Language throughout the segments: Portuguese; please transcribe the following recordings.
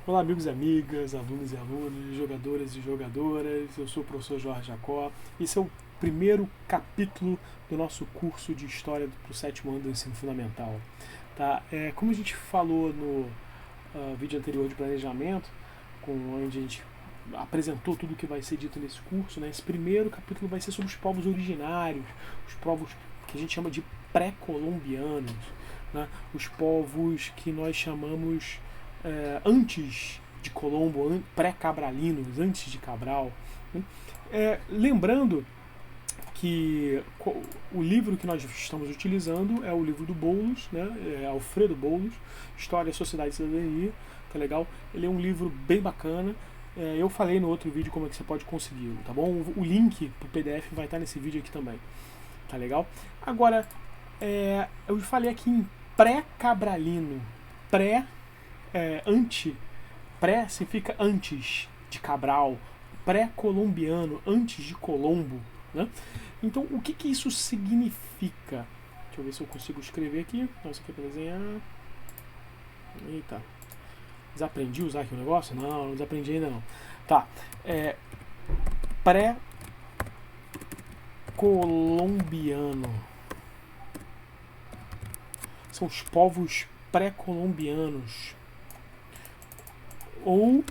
Olá, amigos e amigas, alunos e alunas, jogadoras e jogadoras. Eu sou o professor Jorge Jacó. Esse é o primeiro capítulo do nosso curso de História para o 7º ano do ensino fundamental. Tá? Como a gente falou no vídeo anterior de planejamento, onde a gente apresentou tudo o que vai ser dito nesse curso, né? Esse primeiro capítulo vai ser sobre os povos originários, os povos que a gente chama de pré-colombianos, né? Os povos que nós chamamos antes de Colombo, pré-cabralinos, antes de Cabral. Né? Lembrando que o livro que nós estamos utilizando é o livro do Boulos, né? Alfredo Boulos, História, Sociedade e Cidadania, tá legal? Ele é um livro bem bacana. Eu falei no outro vídeo como é que você pode consegui-lo, tá bom? O link pro PDF vai estar nesse vídeo aqui também, tá legal? Agora, eu falei aqui em pré-cabralino, pré significa antes de Cabral, pré-colombiano, antes de Colombo, né? Então, o que isso significa? Deixa eu ver se eu consigo escrever aqui. Nossa, aqui é pra desenhar. Eita. Desaprendi a usar aqui o negócio? Não desaprendi ainda não. Tá. Pré-colombiano. São os povos pré-colombianos. Ou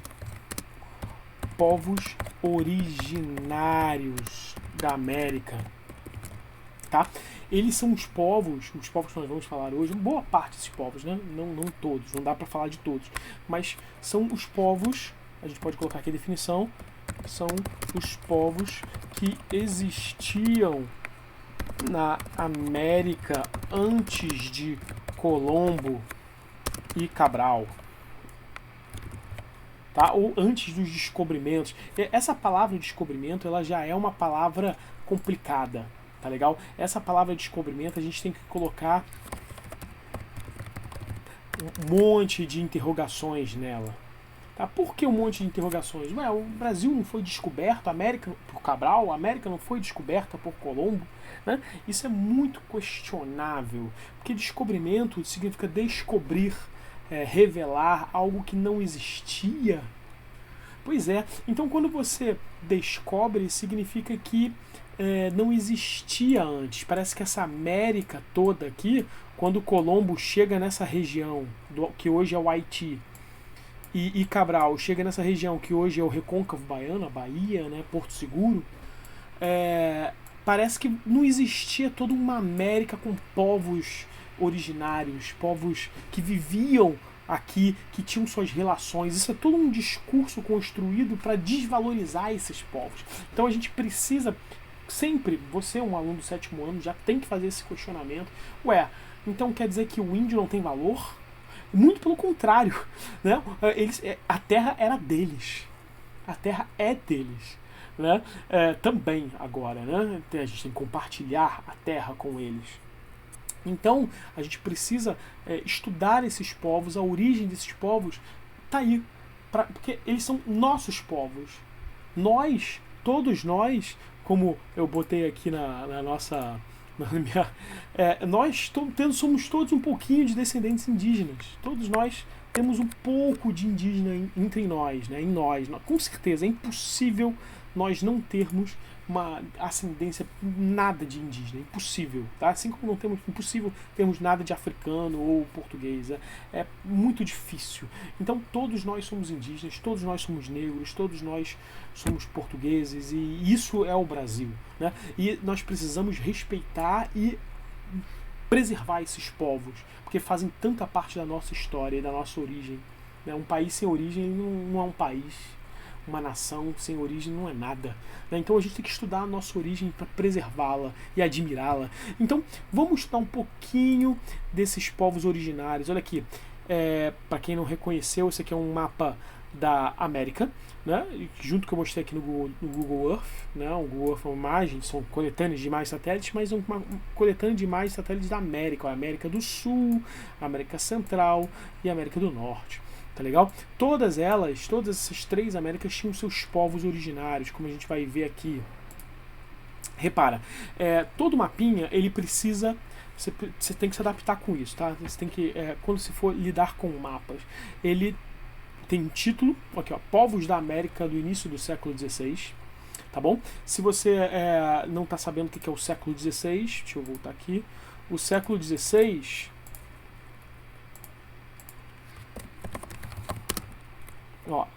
povos originários da América, tá? Eles são os povos que nós vamos falar hoje, boa parte desses povos, né? Não todos, não dá para falar de todos, mas são os povos, a gente pode colocar aqui a definição, são os povos que existiam na América antes de Colombo e Cabral. Tá? Ou antes dos descobrimentos. Essa palavra descobrimento, ela já é uma palavra complicada, tá legal? Essa palavra descobrimento a gente tem que colocar um monte de interrogações nela. Tá? Por que um monte de interrogações? Ué, o Brasil não foi descoberto, a América por Cabral, a América não foi descoberta por Colombo, né? Isso é muito questionável, porque descobrimento significa descobrir, revelar algo que não existia. Pois é, então quando você descobre, significa que não existia antes. Parece que essa América toda aqui, quando Colombo chega nessa região, que hoje é o Haiti, e Cabral chega nessa região, que hoje é o Recôncavo Baiano, a Bahia, né, Porto Seguro, parece que não existia toda uma América com povos originários, povos que viviam aqui, que tinham suas relações. Isso é todo um discurso construído para desvalorizar esses povos. Então a gente precisa sempre, você, um aluno do 7º ano, já tem que fazer esse questionamento. Ué, então quer dizer que o índio não tem valor? Muito pelo contrário, né? A terra era deles. A terra é deles. Né? Também agora, né? A gente tem que compartilhar a terra com eles. Então, a gente precisa estudar esses povos, a origem desses povos tá aí, porque eles são nossos povos. Nós, todos nós, como eu botei aqui na nossa... nós somos todos um pouquinho de descendentes indígenas. Todos nós temos um pouco de indígena entre nós, né? Em nós. Com certeza, é impossível nós não termos uma ascendência nada de indígena, impossível, tá? Assim como não temos, impossível termos nada de africano ou português, é muito difícil. Então todos nós somos indígenas, todos nós somos negros, todos nós somos portugueses, e isso é o Brasil, né? E nós precisamos respeitar e preservar esses povos, porque fazem tanta parte da nossa história e da nossa origem, né? Um país sem origem não é um país. Uma nação sem origem não é nada. Né? Então a gente tem que estudar a nossa origem para preservá-la e admirá-la. Então vamos estudar um pouquinho desses povos originários. Olha aqui, para quem não reconheceu, esse aqui é um mapa da América, né? Junto que eu mostrei aqui no Google Earth. Né? O Google Earth é uma imagem, são coletâneas de imagens satélites, mas uma coletânea de imagens satélites da América. A América do Sul, a América Central e a América do Norte. Tá legal? Todas essas 3 Américas tinham seus povos originários, como a gente vai ver aqui. Repara, todo mapinha, ele precisa... Você tem que se adaptar com isso, tá? Você tem que, quando se for lidar com mapas, ele tem um título, aqui ó, Povos da América do início do século XVI, tá bom? Se você não está sabendo o que é o século XVI, deixa eu voltar aqui, o século XVI, ó,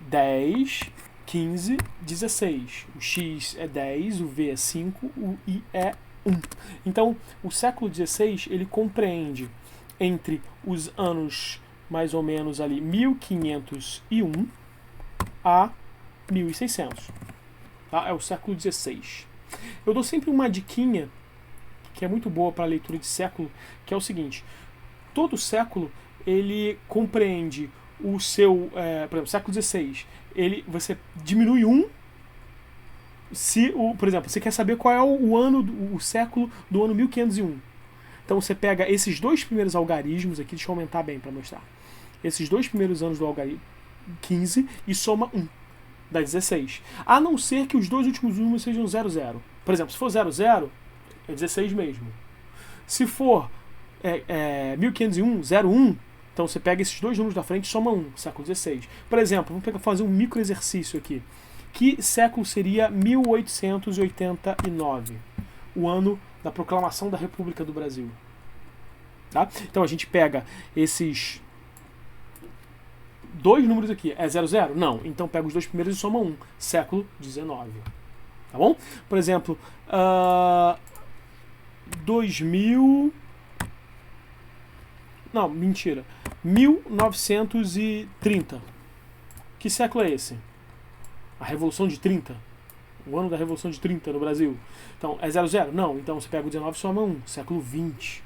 10, 15, 16. O X é 10, o V é 5, o I é 1. Então, o século XVI, ele compreende entre os anos mais ou menos ali 1501 a 1600. Tá? É o século XVI. Eu dou sempre uma diquinha que é muito boa para a leitura de século, que é o seguinte: todo século ele compreende o seu, por exemplo, século XVI, você diminui um, por exemplo, você quer saber qual é o ano, o século do ano 1501. Então você pega esses dois primeiros algarismos aqui, deixa eu aumentar bem para mostrar. Esses dois primeiros anos do algarismo 15 e soma 1, dá 16. A não ser que os dois últimos números sejam 00. Por exemplo, se for 00, é 16 mesmo. Se for 1501, 01, então você pega esses dois números da frente e soma 1, século XVI. Por exemplo, vamos fazer um micro exercício aqui. Que século seria 1889? O ano da proclamação da República do Brasil. Tá? Então a gente pega esses dois números aqui. É 00? Não. Então pega os dois primeiros e soma 1. Século XIX. Tá bom? Por exemplo, 2000... Não, mentira. 1930. Que século é esse? A Revolução de 30. O ano da Revolução de 30 no Brasil. Então, é 00? Não. Então você pega o 19 e soma 1. Século 20.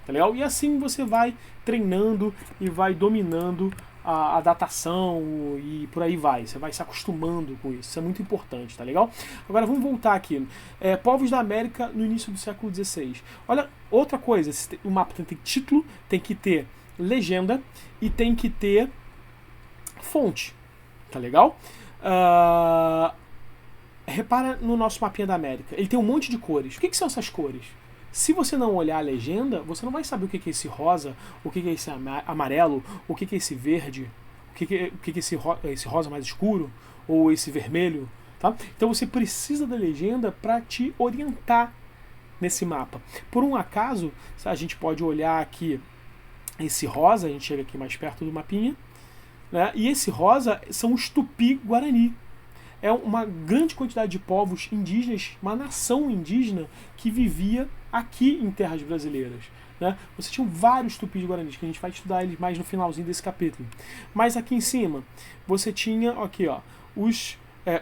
Tá legal? E assim você vai treinando e vai dominando a datação e por aí vai. Você vai se acostumando com isso. Isso é muito importante, tá legal? Agora vamos voltar aqui. Povos da América no início do século XVI. Olha, outra coisa. O mapa tem que ter título, tem que ter legenda e tem que ter fonte. Tá legal? Repara no nosso mapinha da América. Ele tem um monte de cores. O que são essas cores? Se você não olhar a legenda, você não vai saber o que é esse rosa, o que é esse amarelo, o que é esse verde, o que é esse rosa mais escuro, ou esse vermelho. Tá? Então você precisa da legenda para te orientar nesse mapa. Por um acaso, a gente pode olhar aqui esse rosa, a gente chega aqui mais perto do mapinha, né? E esse rosa são os Tupi-Guarani. É uma grande quantidade de povos indígenas, uma nação indígena que vivia aqui em terras brasileiras. Né? Você tinha vários Tupis-Guaranis, que a gente vai estudar eles mais no finalzinho desse capítulo. Mas aqui em cima, você tinha aqui, ó, os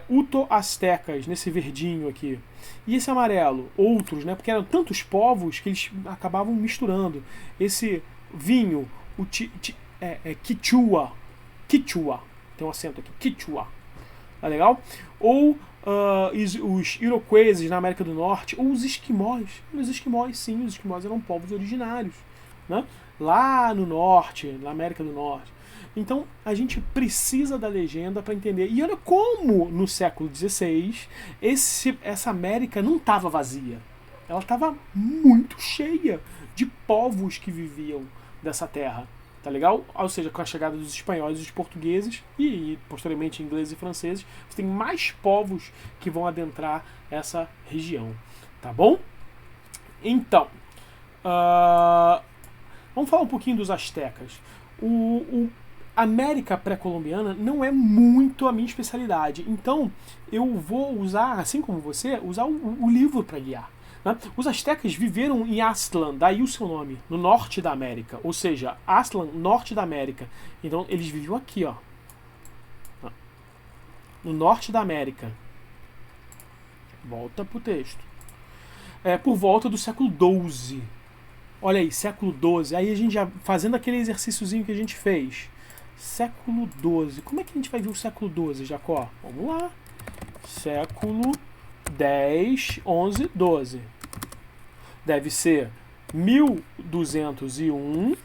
Uto-Aztecas, nesse verdinho aqui. E esse amarelo, outros, né? Porque eram tantos povos que eles acabavam misturando. Esse vinho, o Quichua. Quichua. Tem um acento aqui. Quichua. Tá legal? Ou os iroqueses na América do Norte, ou os esquimós. Os esquimós, sim, os esquimós eram povos originários, né? Lá no norte, na América do Norte. Então, a gente precisa da legenda para entender. E olha como, no século XVI, essa América não estava vazia. Ela estava muito cheia de povos que viviam dessa terra. Tá legal? Ou seja, com a chegada dos espanhóis e dos portugueses e posteriormente ingleses e franceses, você tem mais povos que vão adentrar essa região. Tá bom? Então, vamos falar um pouquinho dos astecas. A América pré-colombiana não é muito a minha especialidade. Então, eu vou usar, assim como você, usar o livro para guiar. Né? Os astecas viveram em Aztlán, daí o seu nome, no norte da América. Ou seja, Aztlán, norte da América. Então, eles viviam aqui, ó. No norte da América. Volta pro texto. Por volta do século XII. Olha aí, século XII. Aí a gente já, fazendo aquele exercíciozinho que a gente fez. Século XII. Como é que a gente vai ver o século XII, Jacó? Vamos lá. Século 10, 11, 12. Deve ser 1201.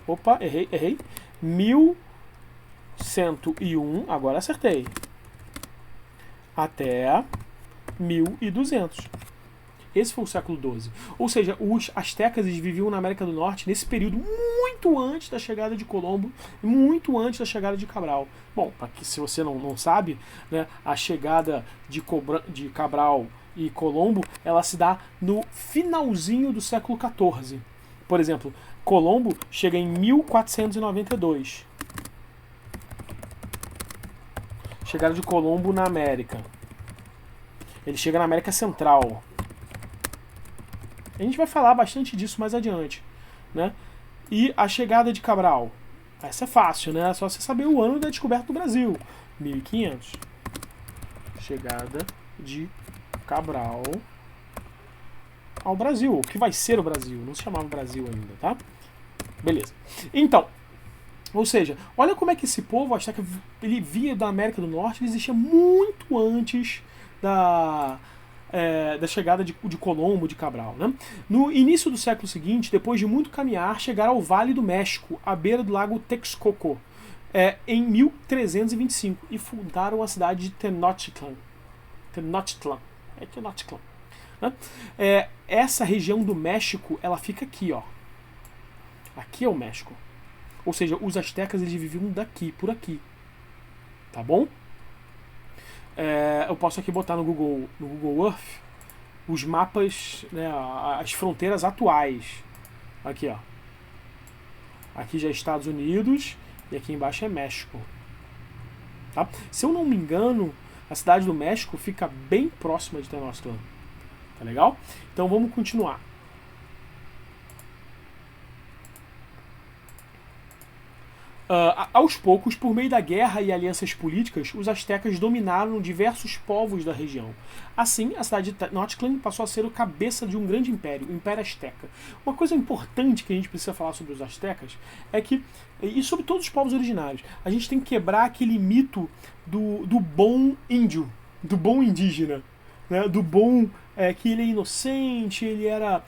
Opa, errei. 1101, agora acertei. Até 1200. Esse foi o século XII. Ou seja, os astecas eles viviam na América do Norte nesse período muito antes da chegada de Colombo, muito antes da chegada de Cabral. Bom, se você não sabe, né, a chegada de Cabral e Colombo, ela se dá no finalzinho do século XIV. Por exemplo, Colombo chega em 1492. Chegada de Colombo na América. Ele chega na América Central. A gente vai falar bastante disso mais adiante, né? E a chegada de Cabral. Essa é fácil, né? É só você saber o ano da descoberta do Brasil. 1500. Chegada de Cabral ao Brasil. O que vai ser o Brasil? Não se chamava Brasil ainda, tá? Beleza. Então, ou seja, olha como é que esse povo, astaca, ele via da América do Norte, ele existia muito antes da chegada de Colombo, de Cabral, né? No início do século seguinte, depois de muito caminhar, chegaram ao Vale do México, à beira do lago Texcoco, em 1325, e fundaram a cidade de Tenochtitlan. Tenochtitlan. Né? Essa região do México, ela fica aqui, ó. Aqui é o México. Ou seja, os astecas eles viviam daqui, por aqui. Tá bom? Eu posso aqui botar no Google Earth os mapas, né, as fronteiras atuais. Aqui, ó. Aqui já é Estados Unidos e aqui embaixo é México. Tá? Se eu não me engano, a cidade do México fica bem próxima de Tenochtitlan. Tá legal? Então vamos continuar. Aos poucos, por meio da guerra e alianças políticas, os astecas dominaram diversos povos da região. Assim, a cidade de Tenochtitlan passou a ser o cabeça de um grande império, o Império Azteca. Uma coisa importante que a gente precisa falar sobre os astecas é que, e sobre todos os povos originários, a gente tem que quebrar aquele mito do bom índio, do bom indígena, né? Do bom que ele é inocente, ele era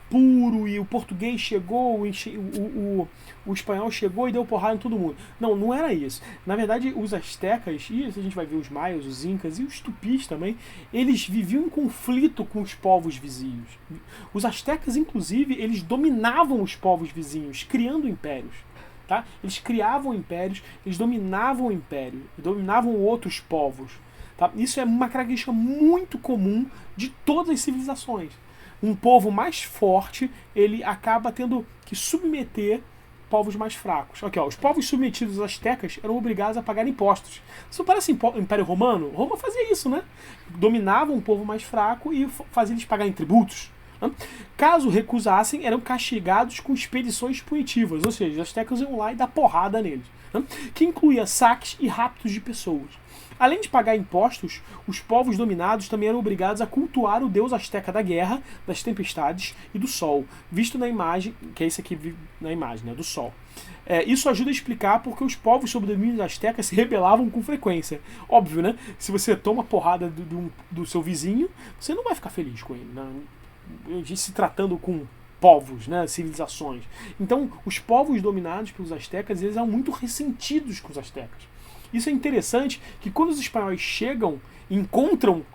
puro, e o português chegou, o espanhol chegou e deu porrada em todo mundo. Não era isso. Na verdade, os astecas, e a gente vai ver os maias, os incas e os tupis também, eles viviam em conflito com os povos vizinhos. Os astecas, inclusive, eles dominavam os povos vizinhos, criando impérios. Tá? Eles criavam impérios, eles dominavam o império, dominavam outros povos. Tá? Isso é uma característica muito comum de todas as civilizações. Um povo mais forte, ele acaba tendo que submeter povos mais fracos. Aqui, ó, os povos submetidos aos astecas eram obrigados a pagar impostos. Isso parece Império Romano? Roma fazia isso, né? Dominava um povo mais fraco e fazia eles pagarem tributos. Né? Caso recusassem, eram castigados com expedições punitivas, ou seja, os astecas iam lá e dar porrada neles, né? Que incluía saques e raptos de pessoas. Além de pagar impostos, os povos dominados também eram obrigados a cultuar o deus asteca da guerra, das tempestades e do sol, visto na imagem, que é esse aqui na imagem, né, do sol. Isso ajuda a explicar porque os povos sob o domínio dos astecas se rebelavam com frequência. Óbvio, né? Se você toma porrada do seu vizinho, você não vai ficar feliz com ele, né? Se tratando com povos, né, civilizações. Então, os povos dominados pelos astecas, eles eram muito ressentidos com os astecas. Isso é interessante, que quando os espanhóis chegam e encontram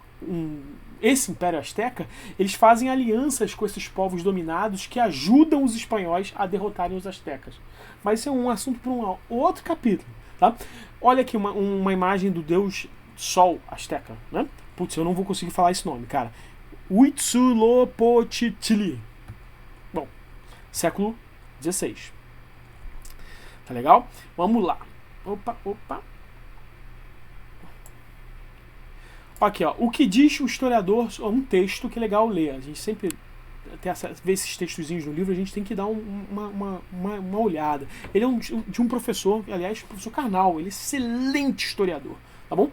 esse Império Azteca, eles fazem alianças com esses povos dominados que ajudam os espanhóis a derrotarem os astecas. Mas isso é um assunto para um outro capítulo. Tá? Olha aqui uma imagem do deus Sol Azteca. Né? Putz, eu não vou conseguir falar esse nome, cara. Huitzilopochtli. Bom, século XVI. Tá legal? Vamos lá. Opa. Aqui, ó. O que diz o historiador, um texto que é legal ler. A gente sempre vê esses textozinhos no livro, a gente tem que dar uma olhada. Ele é de um professor, aliás, professor Karnal, ele é excelente historiador. Tá bom?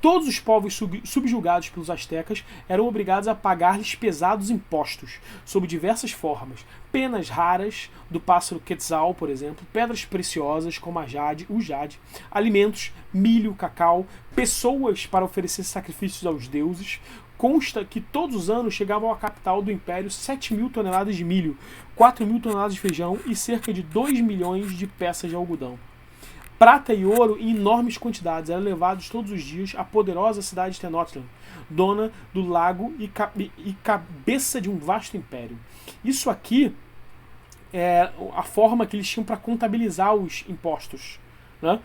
Todos os povos subjugados pelos astecas eram obrigados a pagar-lhes pesados impostos, sob diversas formas. Penas raras, do pássaro quetzal, por exemplo, pedras preciosas, como o jade, alimentos, milho, cacau, pessoas para oferecer sacrifícios aos deuses. Consta que todos os anos chegavam à capital do império 7.000 toneladas de milho, 4.000 toneladas de feijão e cerca de 2 milhões de peças de algodão. prata e ouro em enormes quantidades eram levados todos os dias à poderosa cidade de Tenochtitlan, dona do lago e cabeça de um vasto império. Isso aqui é a forma que eles tinham para contabilizar os impostos. Né?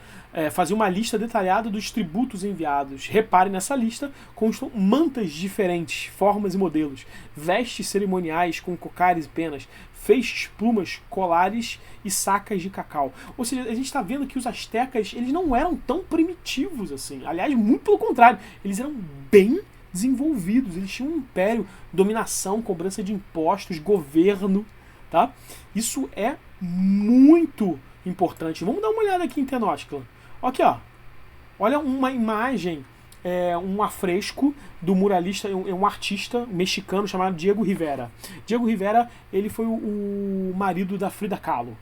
Fazia uma lista detalhada dos tributos enviados. Repare nessa lista, constam mantas diferentes, formas e modelos, vestes cerimoniais com cocares e penas, feixes, plumas, colares e sacas de cacau. Ou seja, a gente está vendo que os astecas eles não eram tão primitivos assim. Aliás, muito pelo contrário, eles eram bem desenvolvidos. Eles tinham um império, dominação, cobrança de impostos, governo. Tá? Isso é muito importante. Vamos dar uma olhada aqui em Tenochtitlan. Aqui, ó. Olha uma imagem, um afresco do muralista, um artista mexicano chamado Diego Rivera. Diego Rivera, ele foi o marido da Frida Kahlo.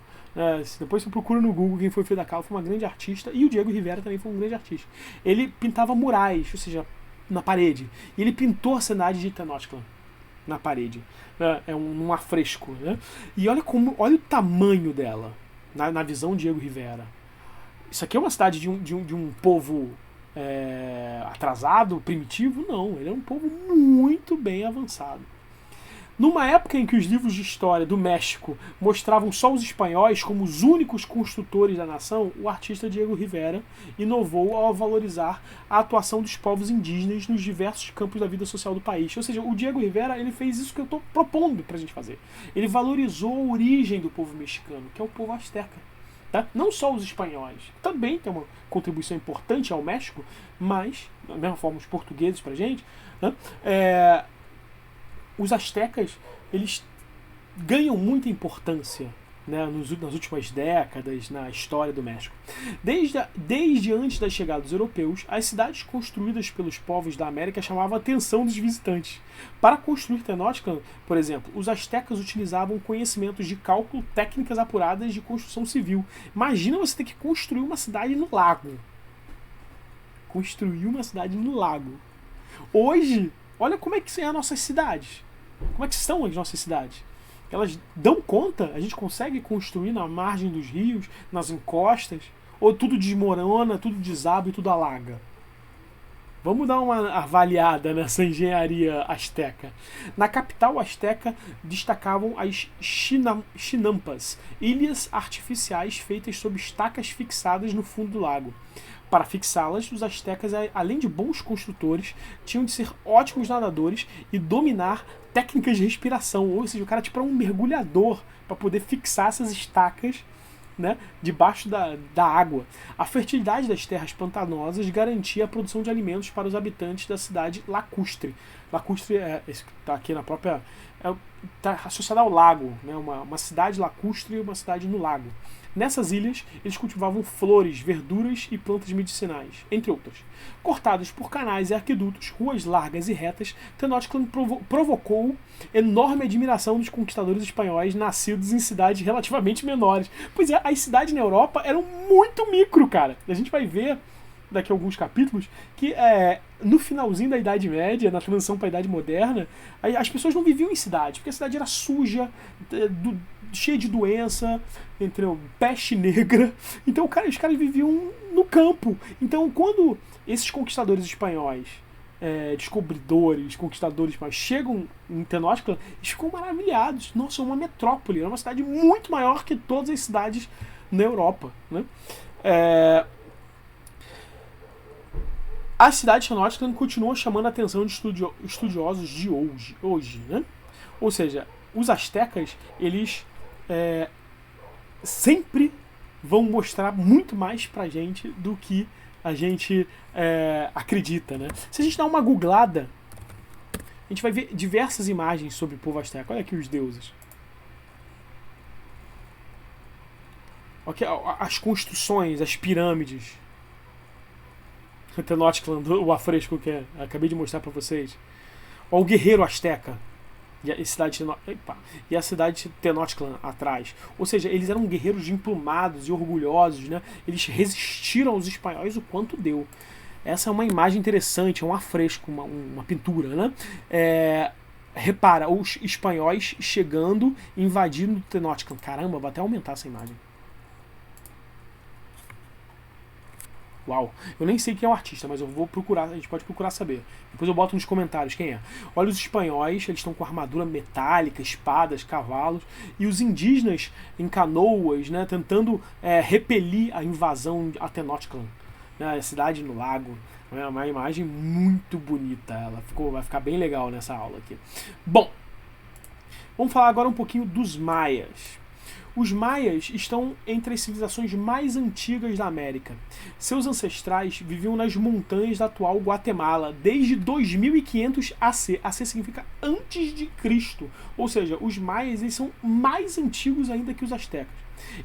Depois você procura no Google quem foi Frida Kahlo, foi uma grande artista, e o Diego Rivera também foi um grande artista. Ele pintava murais, ou seja, na parede. E ele pintou a cidade de Tenochtitlan na parede. Um afresco. Né? E olha o tamanho dela. Na visão de Diego Rivera. Isso aqui é uma cidade de um povo atrasado, primitivo? Não, ele é um povo muito bem avançado. Numa época em que os livros de história do México mostravam só os espanhóis como os únicos construtores da nação, o artista Diego Rivera inovou ao valorizar a atuação dos povos indígenas nos diversos campos da vida social do país. Ou seja, o Diego Rivera ele fez isso que eu estou propondo para a gente fazer. Ele valorizou a origem do povo mexicano, que é o povo asteca. Tá? Não só os espanhóis, também tem uma contribuição importante ao México, mas, da mesma forma, os portugueses para a gente, né? Os astecas, eles ganham muita importância, né, nas últimas décadas na história do México. Desde antes da chegada dos europeus, as cidades construídas pelos povos da América chamavam a atenção dos visitantes. Para construir Tenochtitlan, por exemplo, os astecas utilizavam conhecimentos de cálculo, técnicas apuradas de construção civil. Imagina você ter que construir uma cidade no lago. Construir uma cidade no lago. Hoje, olha como é que são as nossas cidades. Como é que são as nossas cidades? Elas dão conta? A gente consegue construir na margem dos rios, nas encostas? Ou tudo desmorona, tudo desaba e tudo alaga? Vamos dar uma avaliada nessa engenharia asteca. Na capital asteca destacavam as chinampas, ilhas artificiais feitas sob estacas fixadas no fundo do lago. Para fixá-las, os astecas, além de bons construtores, tinham de ser ótimos nadadores e dominar técnicas de respiração. Ou seja, o cara tipo, era um mergulhador para poder fixar essas estacas, né, debaixo da água. A fertilidade das terras pantanosas garantia a produção de alimentos para os habitantes da cidade lacustre. Lacustre está aqui na própria... Está associado ao lago, né, uma cidade lacustre e uma cidade no lago. Nessas ilhas, eles cultivavam flores, verduras e plantas medicinais, entre outras. Cortados por canais e arquidutos, ruas largas e retas, Tenochtitlan provocou enorme admiração dos conquistadores espanhóis nascidos em cidades relativamente menores. Pois é, as cidades na Europa eram muito micro, cara. A gente vai ver daqui a alguns capítulos que no finalzinho da Idade Média, na transição para a Idade Moderna, as pessoas não viviam em cidade, porque a cidade era suja, cheia de doença, peste negra. Então os caras viviam no campo. Então quando esses conquistadores espanhóis, descobridores, conquistadores espanhóis, chegam em Tenochtitlan, eles ficam maravilhados. Nossa, é uma metrópole, é uma cidade muito maior que todas as cidades na Europa, né? A cidade de Tenochtitlan continua chamando a atenção de estudiosos de hoje, né? Ou seja, os astecas, eles sempre vão mostrar muito mais pra gente do que a gente acredita, né? Se a gente dá uma googlada, a gente vai ver diversas imagens sobre o povo asteca. Olha aqui os deuses. Okay, as construções, as pirâmides. Tenochtitlan, o afresco que acabei de mostrar para vocês. Olha o guerreiro asteca. E a cidade de Tenochtitlan atrás. Ou seja, eles eram guerreiros emplumados e orgulhosos, né? Eles resistiram aos espanhóis o quanto deu. Essa é uma imagem interessante, é um afresco, uma pintura, né? Repara, os espanhóis chegando, invadindo Tenochtitlan. Caramba, vou até aumentar essa imagem. Uau, eu nem sei quem é o artista, mas eu vou procurar, a gente pode procurar saber. Depois eu boto nos comentários quem é. Olha os espanhóis, eles estão com armadura metálica, espadas, cavalos, e os indígenas em canoas, né, tentando repelir a invasão a Tenochtitlan, né, a cidade no lago. É uma imagem muito bonita, vai ficar bem legal nessa aula aqui. Bom, vamos falar agora um pouquinho dos maias. Os maias estão entre as civilizações mais antigas da América. Seus ancestrais viviam nas montanhas da atual Guatemala desde 2500 AC. AC significa antes de Cristo. Ou seja, os maias eles são mais antigos ainda que os astecas.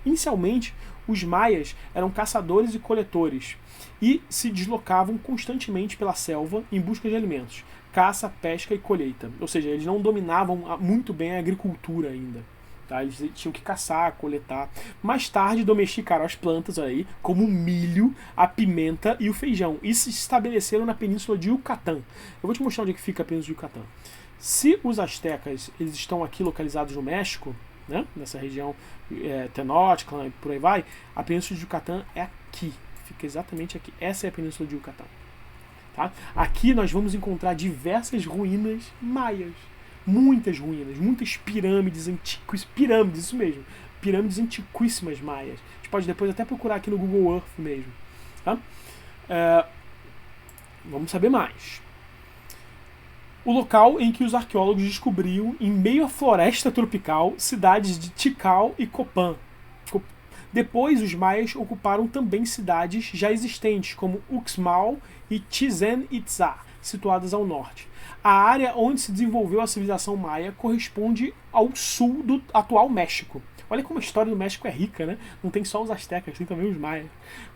Inicialmente, os maias eram caçadores e coletores e se deslocavam constantemente pela selva em busca de alimentos. Caça, pesca e colheita. Ou seja, eles não dominavam muito bem a agricultura ainda. Tá? Eles tinham que caçar, coletar. Mais tarde domesticaram as plantas aí, como o milho, a pimenta e o feijão. E se estabeleceram na península de Yucatán. Eu vou te mostrar onde é que fica a península de Yucatán. Se os astecas eles estão aqui localizados no México, né? Nessa região Tenochtitlan e por aí vai, a península de Yucatán é aqui. Fica exatamente aqui. Essa é a península de Yucatán. Tá? Aqui nós vamos encontrar diversas ruínas maias. Muitas ruínas, muitas pirâmides antigas, pirâmides, isso mesmo, pirâmides antiquíssimas maias. A gente pode depois até procurar aqui no Google Earth mesmo. Tá? Vamos saber mais. O local em que os arqueólogos descobriram, em meio à floresta tropical, cidades de Tikal e Copán. Depois, os maias ocuparam também cidades já existentes, como Uxmal e Chichén Itzá, situadas ao norte. A área onde se desenvolveu a civilização maia corresponde ao sul do atual México. Olha como a história do México é rica, né? Não tem só os astecas, tem também os maias.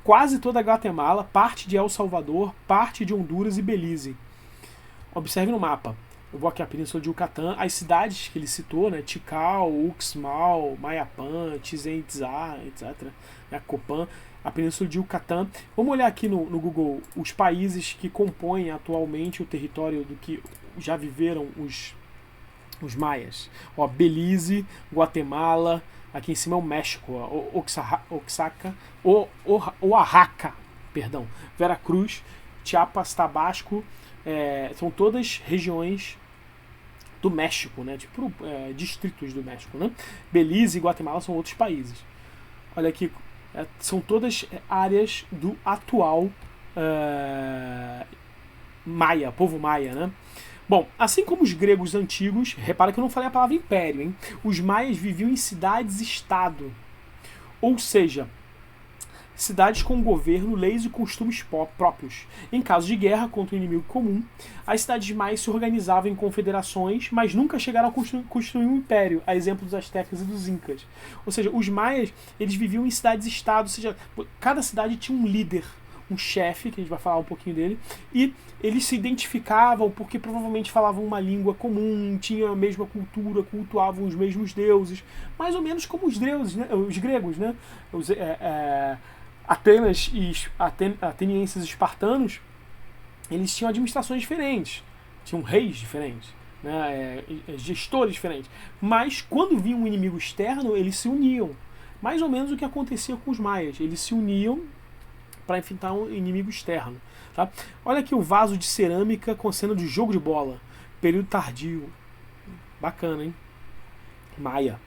Quase toda a Guatemala, parte de El Salvador, parte de Honduras e Belize. Observe no mapa. Eu vou aqui à Península de Yucatán, as cidades que ele citou, né? Tikal, Uxmal, Mayapán, Chichén Itzá, etc. Né? Copán, a Península de Yucatán. Vamos olhar aqui no Google os países que compõem atualmente o território do que já viveram os maias. Ó, Belize, Guatemala, aqui em cima é o México, Oaxaca, perdão, Veracruz, Chiapas, Tabasco, são todas regiões do México, né? Tipo distritos do México, né? Belize e Guatemala são outros países. Olha aqui, são todas áreas do atual Maia, povo Maia, né? Bom, assim como os gregos antigos, repara que eu não falei a palavra império, hein? Os maias viviam em cidades-estado, ou seja, cidades com governo, leis e costumes próprios. Em caso de guerra contra um inimigo comum, as cidades maias se organizavam em confederações, mas nunca chegaram a construir um império, a exemplo dos astecas e dos incas. Ou seja, os maias eles viviam em cidades-estado, ou seja, cada cidade tinha um líder, um chefe, que a gente vai falar um pouquinho dele, e eles se identificavam porque provavelmente falavam uma língua comum, tinham a mesma cultura, cultuavam os mesmos deuses, mais ou menos como os deuses, né? Os gregos, né? Atenas e atenienses espartanos, eles tinham administrações diferentes, tinham reis diferentes, né? Gestores diferentes, mas quando vinha um inimigo externo, eles se uniam, mais ou menos o que acontecia com os maias, eles se uniam para enfrentar um inimigo externo. Tá? Olha aqui o vaso de cerâmica com cena de jogo de bola. Período tardio. Bacana, hein? Maia.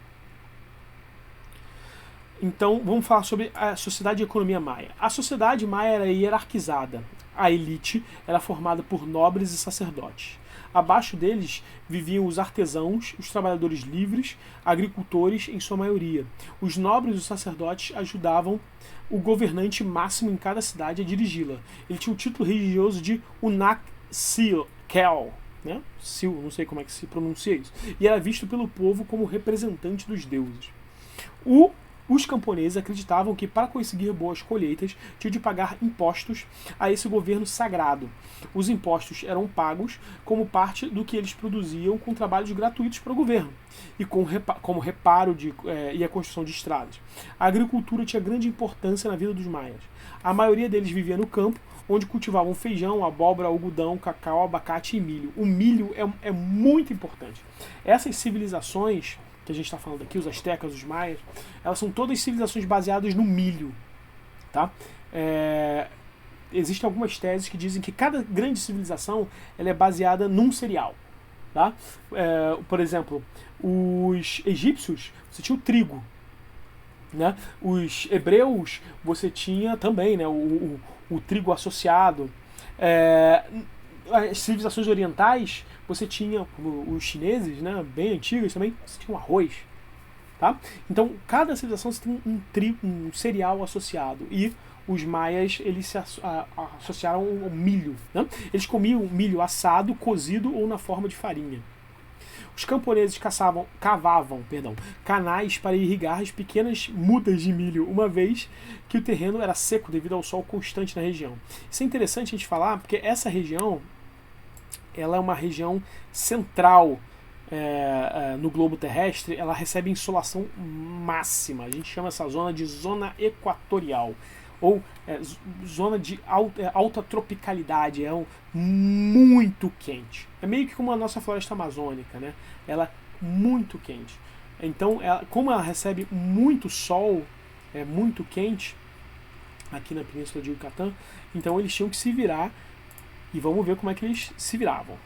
Então, vamos falar sobre a sociedade e economia maia. A sociedade maia era hierarquizada. A elite era formada por nobres e sacerdotes. Abaixo deles viviam os artesãos, os trabalhadores livres, agricultores em sua maioria. Os nobres e os sacerdotes ajudavam o governante máximo em cada cidade a dirigi-la. Ele tinha o título religioso de Unak Kel, né? Sil, não sei como é que se pronuncia isso. E era visto pelo povo como representante dos deuses. Os camponeses acreditavam que para conseguir boas colheitas tinham de pagar impostos a esse governo sagrado. Os impostos eram pagos como parte do que eles produziam com trabalhos gratuitos para o governo e como reparo e a construção de estradas. A agricultura tinha grande importância na vida dos maias. A maioria deles vivia no campo, onde cultivavam feijão, abóbora, algodão, cacau, abacate e milho. O milho é muito importante. Essas civilizações que a gente está falando aqui, os astecas, os maias, elas são todas civilizações baseadas no milho, tá? existem algumas teses que dizem que cada grande civilização ela é baseada num cereal. Tá? Por exemplo, os egípcios, você tinha o trigo. Né? Os hebreus, você tinha também, né, o trigo associado. As civilizações orientais, você tinha, como os chineses, né, bem antigos também, você tinha o arroz. Tá? Então, cada civilização tem um cereal associado. E os maias, eles se associaram ao milho. Né? Eles comiam milho assado, cozido ou na forma de farinha. Os camponeses cavavam canais para irrigar as pequenas mudas de milho, uma vez que o terreno era seco devido ao sol constante na região. Isso é interessante a gente falar, porque essa região ela é uma região central no globo terrestre, ela recebe insolação máxima. A gente chama essa zona de zona equatorial, ou zona de alta tropicalidade, muito quente. É meio que como a nossa floresta amazônica, né? Ela é muito quente. Então, como ela recebe muito sol, é muito quente, aqui na Península de Yucatán, então eles tinham que se virar, e vamos ver como é que eles se viravam.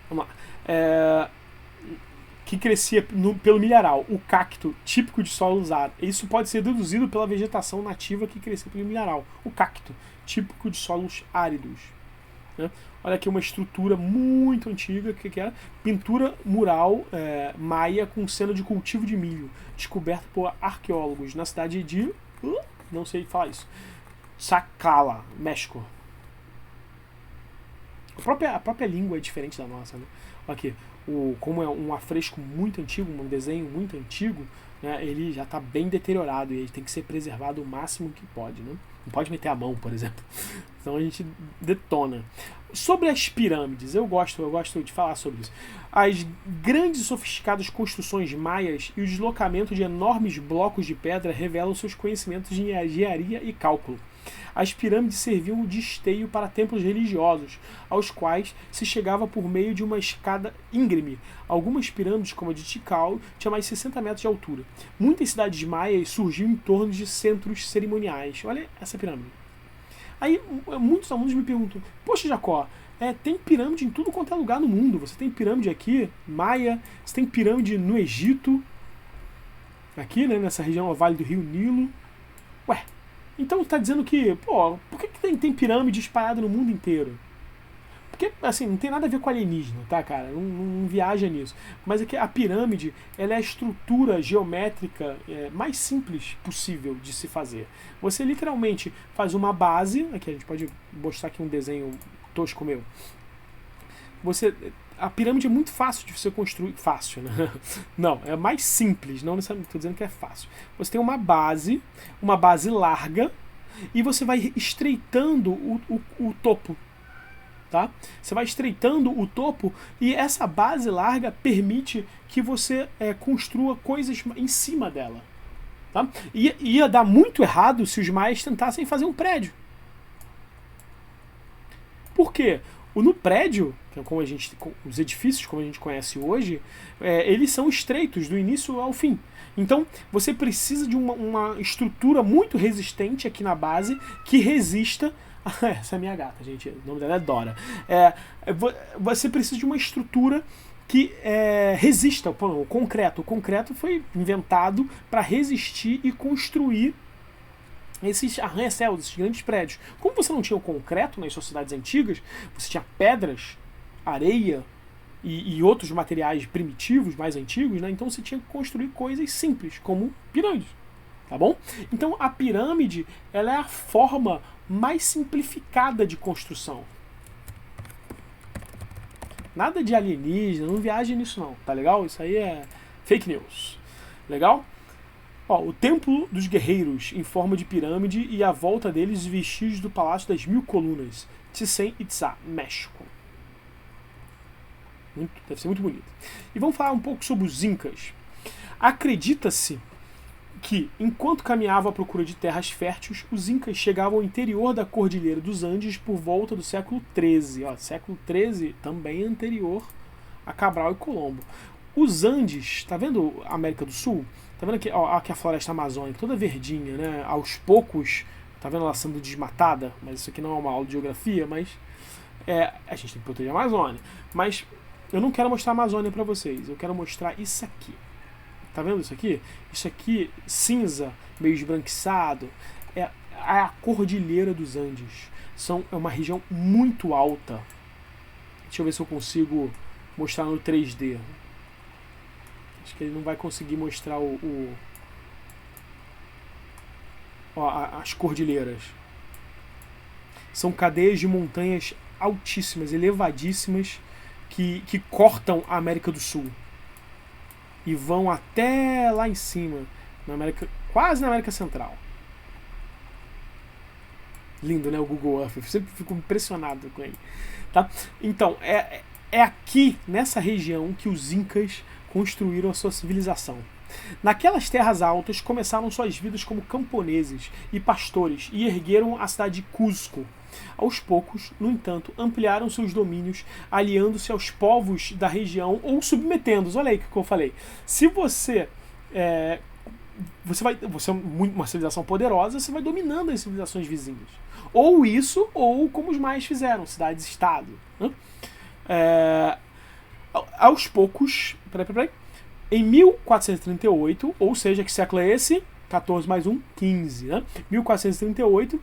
Vamos lá. Que crescia pelo milharal, o cacto, típico de solos áridos. Isso pode ser deduzido pela vegetação nativa que crescia pelo milharal. O cacto, típico de solos áridos. Né? Olha aqui uma estrutura muito antiga, que é pintura mural maia com cena de cultivo de milho, descoberta por arqueólogos na cidade de... não sei falar isso. Tlaxcala, México. A própria língua é diferente da nossa, né? Aqui, como é um afresco muito antigo, um desenho muito antigo, né, ele já está bem deteriorado e ele tem que ser preservado o máximo que pode. Né? Não pode meter a mão, por exemplo. Então a gente detona. Sobre as pirâmides, eu gosto de falar sobre isso. As grandes e sofisticadas construções maias e o deslocamento de enormes blocos de pedra revelam seus conhecimentos de engenharia e cálculo. As pirâmides serviam de esteio para templos religiosos, aos quais se chegava por meio de uma escada íngreme. Algumas pirâmides, como a de Tikal, tinham mais de 60 metros de altura. Muitas cidades maias surgiam em torno de centros cerimoniais. Olha essa pirâmide. Aí muitos alunos me perguntam, poxa Jacó, tem pirâmide em tudo quanto é lugar no mundo. Você tem pirâmide aqui, maia, você tem pirâmide no Egito, aqui, né, nessa região, o Vale do Rio Nilo. Ué, então está dizendo que, por que tem pirâmide espalhada no mundo inteiro? Porque, assim, não tem nada a ver com alienígena, tá, cara? Não viaja nisso. Mas é que a pirâmide, ela é a estrutura geométrica mais simples possível de se fazer. Você literalmente faz uma base, aqui a gente pode mostrar aqui um desenho tosco meu. A pirâmide é muito fácil de você construir. Fácil, né? Não, é mais simples, não necessariamente estou dizendo que é fácil. Você tem uma base larga, e você vai estreitando o topo. Tá? Você vai estreitando o topo, e essa base larga permite que você construa coisas em cima dela. Tá? Ia dar muito errado se os maias tentassem fazer um prédio. Por quê? No prédio, como os edifícios como a gente conhece hoje, eles são estreitos do início ao fim. Então você precisa de uma estrutura muito resistente aqui na base, que resista. Essa é a minha gata, gente. O nome dela é Dora. Você precisa de uma estrutura que resista. O concreto. O concreto foi inventado para resistir e construir esses arranha-céus, esses grandes prédios. Como você não tinha o concreto nas sociedades antigas, você tinha pedras, areia e outros materiais primitivos, mais antigos, né? Então você tinha que construir coisas simples, como pirâmides. Tá bom? Então a pirâmide, ela é a forma mais simplificada de construção. Nada de alienígena, não viaje nisso não, tá legal? Isso aí é fake news. Legal? O Templo dos Guerreiros, em forma de pirâmide, e à volta deles os vestígios do Palácio das Mil Colunas, Chichén Itzá, México. Deve ser muito bonito. E vamos falar um pouco sobre os Incas. Acredita-se que, enquanto caminhavam à procura de terras férteis, os Incas chegavam ao interior da Cordilheira dos Andes por volta do século XIII. Século XIII também anterior a Cabral e Colombo. Os Andes, tá vendo a América do Sul? Tá vendo aqui a floresta amazônica, toda verdinha, né? Aos poucos Tá vendo ela sendo desmatada? Mas isso aqui não é uma aula de geografia, mas a gente tem que proteger a Amazônia. Mas eu não quero mostrar a Amazônia para vocês, eu quero mostrar isso aqui. Tá vendo isso aqui? Isso aqui, cinza, meio esbranquiçado, é a Cordilheira dos Andes. É uma região muito alta. Deixa eu ver se eu consigo mostrar no 3D. Acho que ele não vai conseguir mostrar as cordilheiras. São cadeias de montanhas altíssimas, elevadíssimas, que cortam a América do Sul e vão até lá em cima, quase na América Central. Lindo, né? O Google Earth. Eu sempre fico impressionado com ele. Tá? Então, é aqui, nessa região, que os Incas construíram a sua civilização. Naquelas terras altas, começaram suas vidas como camponeses e pastores e ergueram a cidade de Cusco. Aos poucos, no entanto, ampliaram seus domínios, aliando-se aos povos da região ou submetendo-os. Olha aí o que eu falei. Se você é uma civilização poderosa, você vai dominando as civilizações vizinhas. Ou isso, ou como os maias fizeram, cidades-estado. Né? Aos poucos, em 1438, ou seja, que século é esse? 14 mais 1, 15. Né? 1438,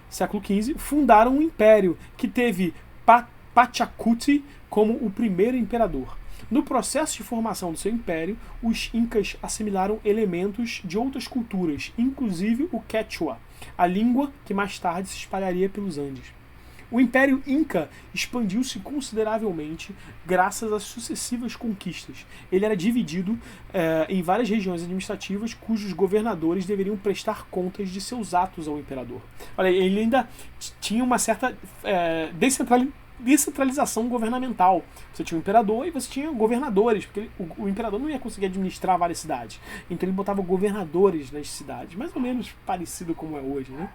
século XV, fundaram um império que teve Pachacuti como o primeiro imperador. No processo de formação do seu império, os Incas assimilaram elementos de outras culturas, inclusive o Quechua, a língua que mais tarde se espalharia pelos Andes. O Império Inca expandiu-se consideravelmente graças às sucessivas conquistas. Ele era dividido em várias regiões administrativas cujos governadores deveriam prestar contas de seus atos ao imperador. Olha, ele ainda tinha uma certa descentralização governamental. Você tinha o imperador e você tinha governadores, porque o imperador não ia conseguir administrar várias cidades. Então ele botava governadores nas cidades, mais ou menos parecido como é hoje, né?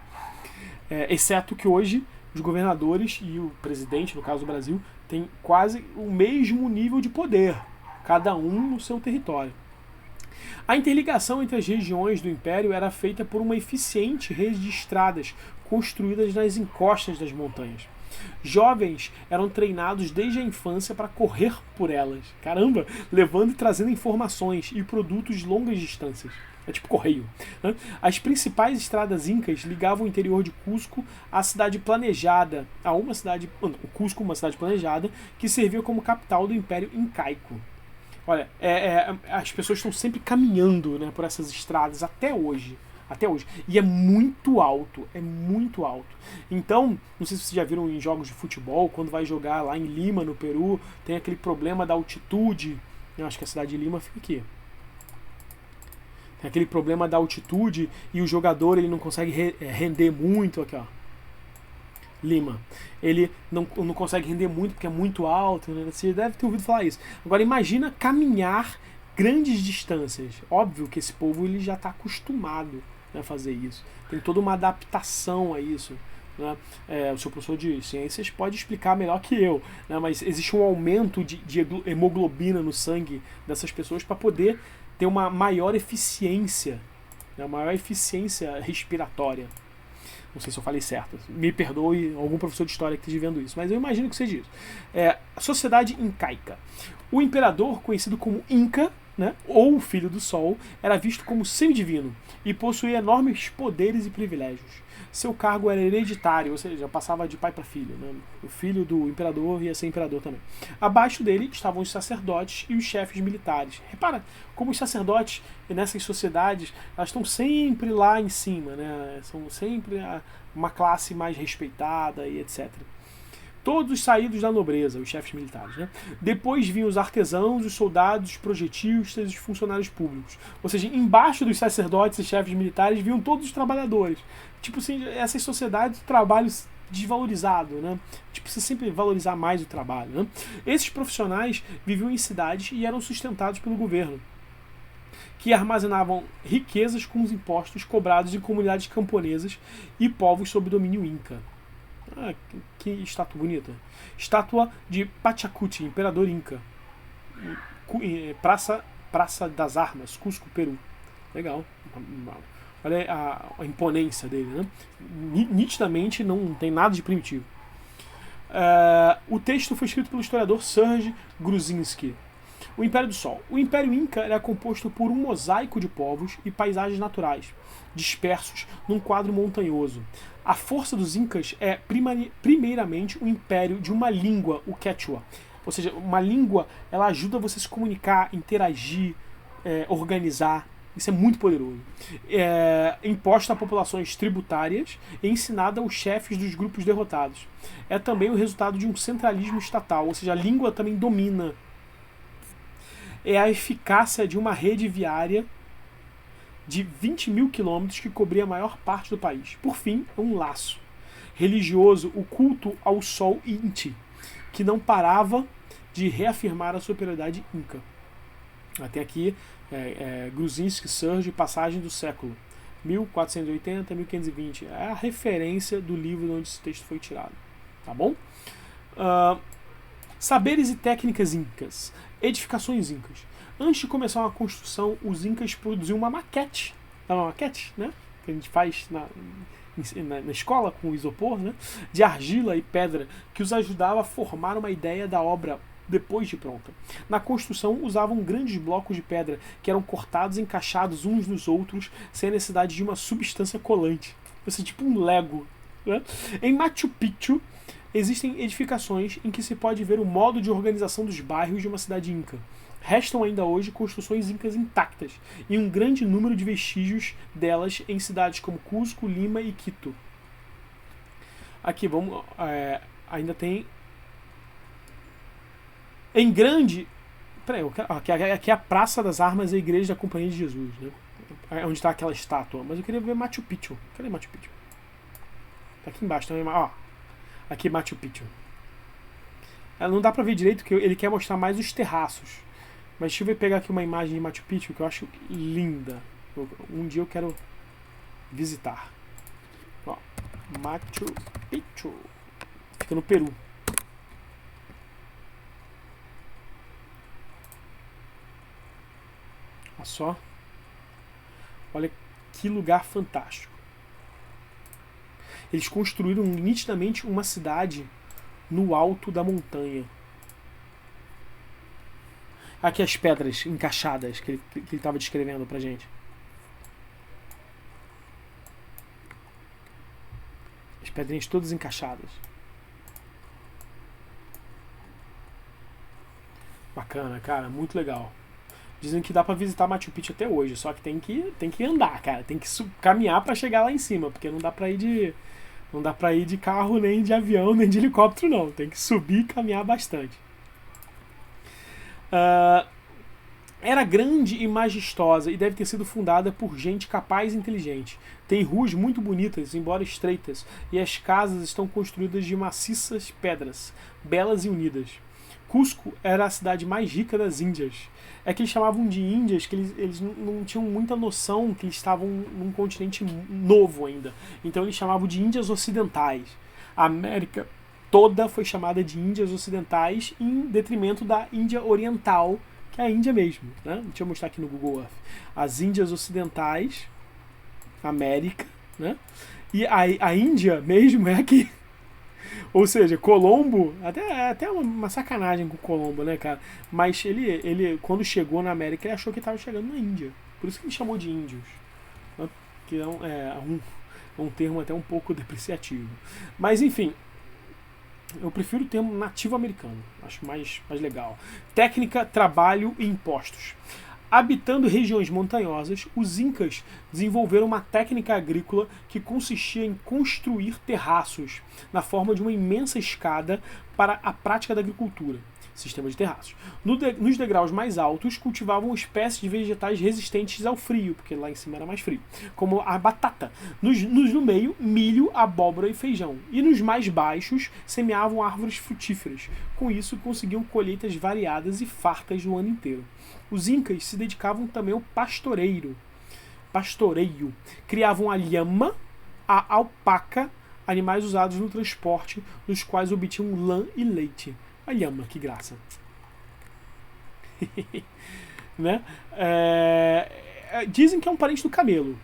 Exceto que hoje os governadores e o presidente, no caso do Brasil, têm quase o mesmo nível de poder, cada um no seu território. A interligação entre as regiões do Império era feita por uma eficiente rede de estradas construídas nas encostas das montanhas. Jovens eram treinados desde a infância para correr por elas, caramba, levando e trazendo informações e produtos de longas distâncias. É tipo correio. Né? As principais estradas incas ligavam o interior de Cusco à cidade planejada, Cusco, uma cidade planejada, que servia como capital do Império Incaico. Olha, as pessoas estão sempre caminhando, né, por essas estradas até hoje. Até hoje. E é muito alto. É muito alto. Então, não sei se vocês já viram em jogos de futebol, quando vai jogar lá em Lima, no Peru, tem aquele problema da altitude. Eu acho que a cidade de Lima fica aqui. Tem aquele problema da altitude e o jogador ele não consegue render muito. Aqui, ó. Lima. Ele não consegue render muito porque é muito alto. Né? Você deve ter ouvido falar isso. Agora, imagina caminhar grandes distâncias. Óbvio que esse povo ele já está acostumado a fazer isso. Tem toda uma adaptação a isso. Né? O seu professor de ciências pode explicar melhor que eu. Né? Mas existe um aumento de hemoglobina no sangue dessas pessoas para poder ter uma maior eficiência, né? Uma maior eficiência respiratória. Não sei se eu falei certo. Me perdoe algum professor de história que esteja vendo isso, mas eu imagino que seja isso. A sociedade incaica. O imperador, conhecido como Inca, né, ou o Filho do Sol, era visto como semidivino e possuía enormes poderes e privilégios. Seu cargo era hereditário, ou seja, passava de pai para filho. Né? O filho do imperador ia ser imperador também. Abaixo dele estavam os sacerdotes e os chefes militares. Repara como os sacerdotes nessas sociedades elas estão sempre lá em cima, né? São sempre uma classe mais respeitada e etc. Todos saídos da nobreza, os chefes militares. Né? Depois vinham os artesãos, os soldados, os projetistas e os funcionários públicos. Ou seja, embaixo dos sacerdotes e chefes militares vinham todos os trabalhadores. Tipo assim, essas sociedades, o trabalho desvalorizado, né? Tipo, você sempre valorizar mais o trabalho. Né? Esses profissionais viviam em cidades e eram sustentados pelo governo, que armazenavam riquezas com os impostos cobrados em comunidades camponesas e povos sob domínio inca. Ah, que estátua bonita. Estátua de Pachacuti, imperador inca. Praça das Armas, Cusco, Peru. Legal. Olha a imponência dele, né? Nitidamente não tem nada de primitivo. O texto foi escrito pelo historiador Serge Gruzinski. O Império do Sol. O Império Inca era composto por um mosaico de povos e paisagens naturais, dispersos num quadro montanhoso. A força dos Incas é, primeiramente, o império de uma língua, o Quechua. Ou seja, uma língua, ela ajuda você a se comunicar, interagir, organizar. Isso é muito poderoso. Imposta a populações tributárias e ensinada aos chefes dos grupos derrotados. É também o resultado de um centralismo estatal, ou seja, a língua também domina. É a eficácia de uma rede viária de 20 mil quilômetros que cobria a maior parte do país. Por fim, um laço religioso, o culto ao sol Inti, que não parava de reafirmar a superioridade inca. Até aqui, Gruzinski, Serge, Passagem do Século, 1480 a 1520. É a referência do livro onde esse texto foi tirado. Tá bom? Saberes e técnicas incas. Edificações incas. Antes de começar uma construção, os incas produziam uma maquete. Uma maquete, né? Que a gente faz na escola com isopor, né? De argila e pedra, que os ajudava a formar uma ideia da obra depois de pronta. Na construção, usavam grandes blocos de pedra que eram cortados e encaixados uns nos outros sem a necessidade de uma substância colante. Ou seja, tipo um Lego. Né? Em Machu Picchu, existem edificações em que se pode ver o modo de organização dos bairros de uma cidade inca. Restam ainda hoje construções incas intactas e um grande número de vestígios delas em cidades como Cusco, Lima e Quito. Aqui, vamos... ainda tem... Em grande... Peraí, aqui é a Praça das Armas e a Igreja da Companhia de Jesus, né? Onde está aquela estátua. Mas eu queria ver Machu Picchu. Cadê Machu Picchu? Tá aqui embaixo também. Ó, aqui é Machu Picchu. Não dá pra ver direito porque ele quer mostrar mais os terraços. Mas deixa eu pegar aqui uma imagem de Machu Picchu que eu acho linda. Um dia eu quero visitar. Ó, Machu Picchu. Fica no Peru. Olha só. Olha que lugar fantástico. Eles construíram nitidamente uma cidade no alto da montanha. Aqui as pedras encaixadas que ele estava descrevendo pra gente. As pedrinhas todas encaixadas. Bacana, cara, muito legal. Dizem que dá pra visitar Machu Picchu até hoje, só que tem que andar, cara. Tem que caminhar pra chegar lá em cima, porque não dá pra ir de carro, nem de avião, nem de helicóptero, não. Tem que subir e caminhar bastante. Era grande e majestosa e deve ter sido fundada por gente capaz e inteligente. Tem ruas muito bonitas, embora estreitas, e as casas estão construídas de maciças pedras, belas e unidas. Cusco era a cidade mais rica das Índias. É que eles chamavam de Índias, que eles não tinham muita noção que eles estavam num continente novo ainda. Então eles chamavam de Índias Ocidentais. A América toda foi chamada de Índias Ocidentais em detrimento da Índia Oriental, que é a Índia mesmo. Né? Deixa eu mostrar aqui no Google Earth. As Índias Ocidentais, América, né? E a Índia mesmo é aqui. Ou seja, Colombo, até uma sacanagem com o Colombo, né, cara? Mas ele quando chegou na América, ele achou que estava chegando na Índia. Por isso que ele chamou de índios. Né? Que é um termo até um pouco depreciativo. Mas, enfim, eu prefiro o termo nativo americano. Acho mais legal. Técnica, trabalho e impostos. Habitando regiões montanhosas, os incas desenvolveram uma técnica agrícola que consistia em construir terraços na forma de uma imensa escada para a prática da agricultura, sistema de terraços. Nos degraus mais altos, cultivavam espécies de vegetais resistentes ao frio, porque lá em cima era mais frio, como a batata. No meio, milho, abóbora e feijão. E nos mais baixos, semeavam árvores frutíferas. Com isso, conseguiam colheitas variadas e fartas o ano inteiro. Os incas se dedicavam também ao pastoreio. Criavam a llama, a alpaca, animais usados no transporte, dos quais obtinham lã e leite. A llama, que graça. Né? Dizem que é um parente do camelo.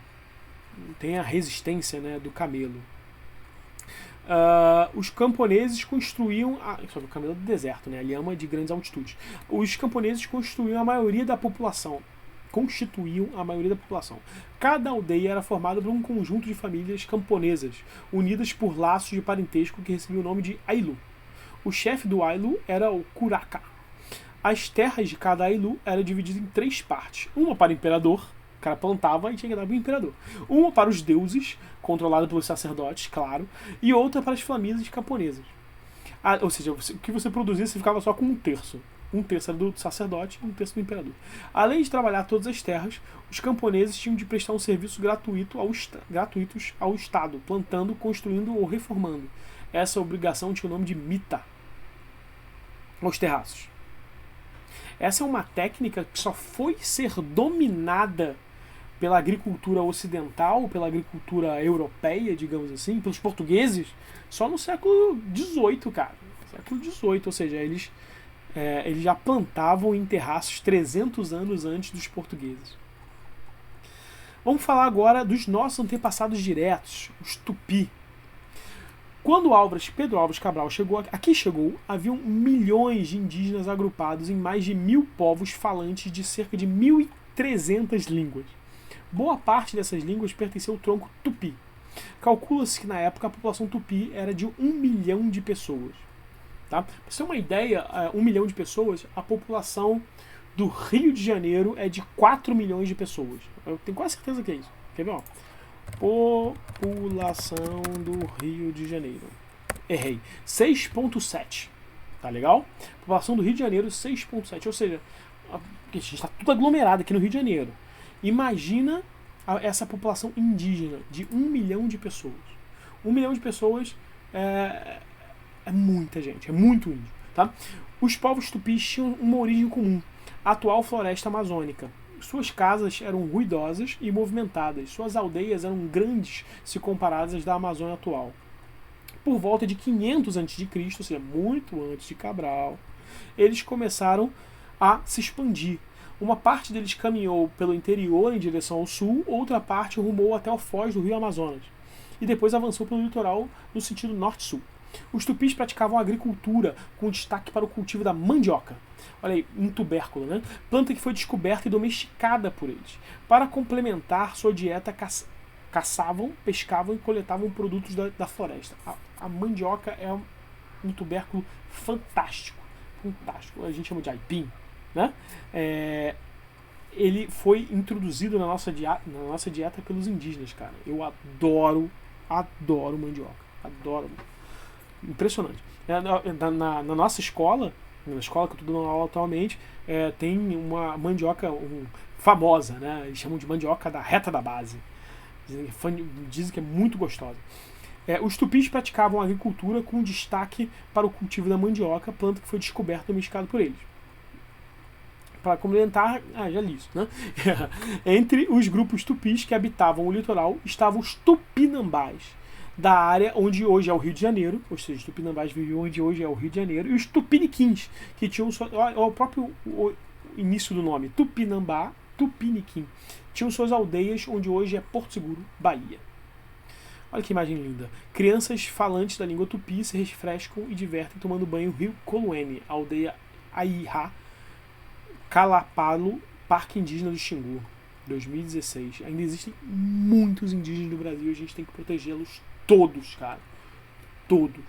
tem a resistência, né, do camelo. Os camponeses construíam o camelo do deserto, né, a lhama de grandes altitudes. Os camponeses constituíam a maioria da população. Cada aldeia era formada por um conjunto de famílias camponesas, unidas por laços de parentesco que recebiam o nome de Ailu. O chefe do Ailu era o Curaca. As terras de cada Ailu eram divididas em 3 partes. Uma para o imperador, o cara plantava e tinha que dar para o imperador. Uma para os deuses, controlada pelos sacerdotes, claro. E outra para as famílias camponesas. Ou seja, o que você produzia, você ficava só com 1/3. 1/3 era do sacerdote e 1/3 do imperador. Além de trabalhar todas as terras, os camponeses tinham de prestar um serviço gratuitos ao Estado, plantando, construindo ou reformando. Essa obrigação tinha o nome de mita, aos terraços. Essa é uma técnica que só foi ser dominada pela agricultura ocidental, pela agricultura europeia, digamos assim, pelos portugueses, só no século XVIII, cara. Século XVIII, ou seja, eles já plantavam em terraços 300 anos antes dos portugueses. Vamos falar agora dos nossos antepassados diretos, os Tupi. Quando Pedro Álvares Cabral chegou, haviam milhões de indígenas agrupados em mais de 1000 povos falantes de cerca de 1.300 línguas. Boa parte dessas línguas pertenceu ao tronco Tupi. Calcula-se que na época a população Tupi era de 1 milhão de pessoas. Tá? Para você ter uma ideia, 1 milhão de pessoas, a população do Rio de Janeiro é de 4 milhões de pessoas. Eu tenho quase certeza que é isso. Quer ver? População do Rio de Janeiro. Errei. 6,7. Tá legal? População do Rio de Janeiro, 6,7. Ou seja, a gente está tudo aglomerado aqui no Rio de Janeiro. Imagina essa população indígena de 1 milhão de pessoas. 1 milhão de pessoas é muita gente, é muito índio. Tá? Os povos tupis tinham uma origem comum, a atual floresta amazônica. Suas casas eram ruidosas e movimentadas. Suas aldeias eram grandes se comparadas às da Amazônia atual. Por volta de 500 a.C., ou seja, muito antes de Cabral, eles começaram a se expandir. Uma parte deles caminhou pelo interior em direção ao sul, outra parte rumou até o foz do rio Amazonas. E depois avançou pelo litoral no sentido norte-sul. Os tupis praticavam agricultura, com destaque para o cultivo da mandioca. Olha aí, um tubérculo, né? Planta que foi descoberta e domesticada por eles. Para complementar sua dieta, caçavam, pescavam e coletavam produtos da floresta. A mandioca é um tubérculo fantástico. Fantástico. A gente chama de aipim, né? Ele foi introduzido na nossa dieta pelos indígenas, cara. Eu adoro mandioca. Adoro. Impressionante. Na nossa escola, na escola que eu estou dando aula atualmente, tem uma mandioca famosa, né? Eles chamam de mandioca da reta da base. Dizem que é muito gostosa. Os tupis praticavam agricultura com destaque para o cultivo da mandioca, planta que foi descoberta e domesticada por eles. Para complementar, já li isso, né? Entre os grupos tupis que habitavam o litoral estavam os tupinambás, da área onde hoje é o Rio de Janeiro, ou seja, os tupinambás viviam onde hoje é o Rio de Janeiro, e os tupiniquins, que tinham o próprio início do nome, Tupinambá, Tupiniquim, tinham suas aldeias onde hoje é Porto Seguro, Bahia. Olha que imagem linda. Crianças falantes da língua tupi se refrescam e divertem tomando banho no rio Coluene, aldeia Aihá, Calapalo, Parque Indígena do Xingu, 2016. Ainda existem muitos indígenas no Brasil e a gente tem que protegê-los todos, cara. Todos.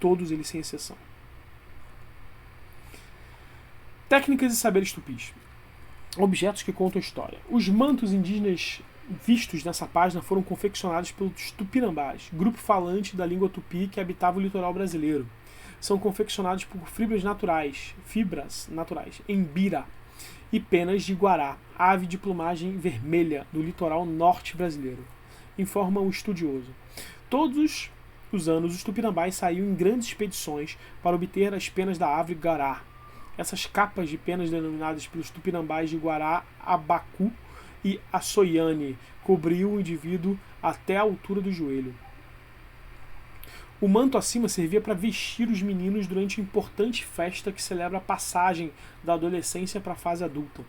Todos eles sem exceção. Técnicas e saberes tupis. Objetos que contam história. Os mantos indígenas vistos nessa página foram confeccionados pelos tupinambás, grupo falante da língua tupi que habitava o litoral brasileiro. São confeccionados por fibras naturais, embira, e penas de guará, ave de plumagem vermelha do litoral norte brasileiro, informa o estudioso. Todos os anos, os tupinambás saíam em grandes expedições para obter as penas da ave guará. Essas capas de penas denominadas pelos tupinambás de guará, abacu e açoiane cobriam o indivíduo até a altura do joelho. O manto acima servia para vestir os meninos durante uma importante festa que celebra a passagem da adolescência para a fase adulta.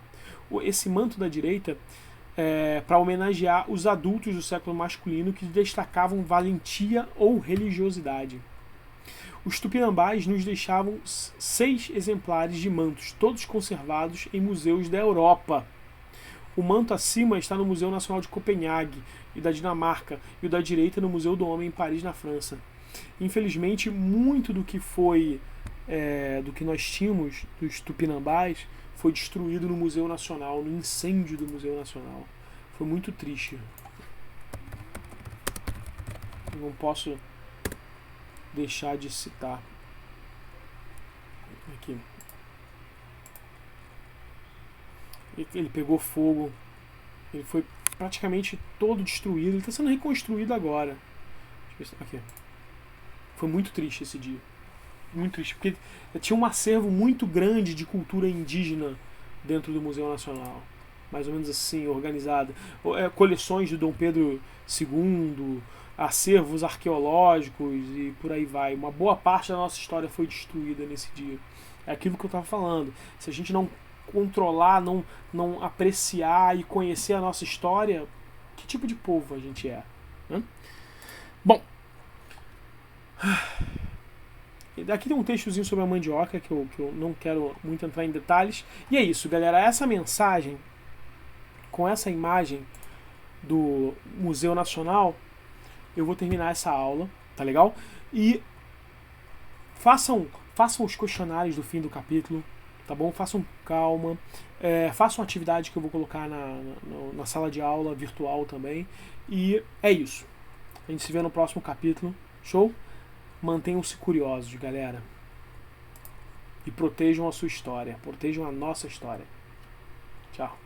Esse manto da direita para homenagear os adultos do século masculino que destacavam valentia ou religiosidade. Os tupinambás nos deixavam 6 exemplares de mantos, todos conservados em museus da Europa. O manto acima está no Museu Nacional de Copenhague e da Dinamarca, e o da direita no Museu do Homem em Paris, na França. Infelizmente, muito do que do que nós tínhamos dos tupinambás foi destruído no Museu Nacional, no incêndio do Museu Nacional. Foi muito triste. Eu não posso deixar de citar. Aqui. Ele pegou fogo. Ele foi praticamente todo destruído. Ele está sendo reconstruído agora. Aqui. Foi muito triste esse dia. Muito triste, porque tinha um acervo muito grande de cultura indígena dentro do Museu Nacional, mais ou menos assim, organizada. Coleções de Dom Pedro II, acervos arqueológicos e por aí vai. Uma boa parte da nossa história foi destruída nesse dia. É aquilo que eu estava falando. Se a gente não controlar, não apreciar e conhecer a nossa história, que tipo de povo a gente é? Né? Bom, aqui tem um textozinho sobre a mandioca que eu não quero muito entrar em detalhes. E é isso, galera. Essa mensagem, com essa imagem do Museu Nacional, eu vou terminar essa aula, tá legal? E façam os questionários do fim do capítulo, tá bom? Façam calma. Façam atividade que eu vou colocar na sala de aula virtual também. E é isso. A gente se vê no próximo capítulo. Show? Mantenham-se curiosos, galera. E protejam a sua história. Protejam a nossa história. Tchau.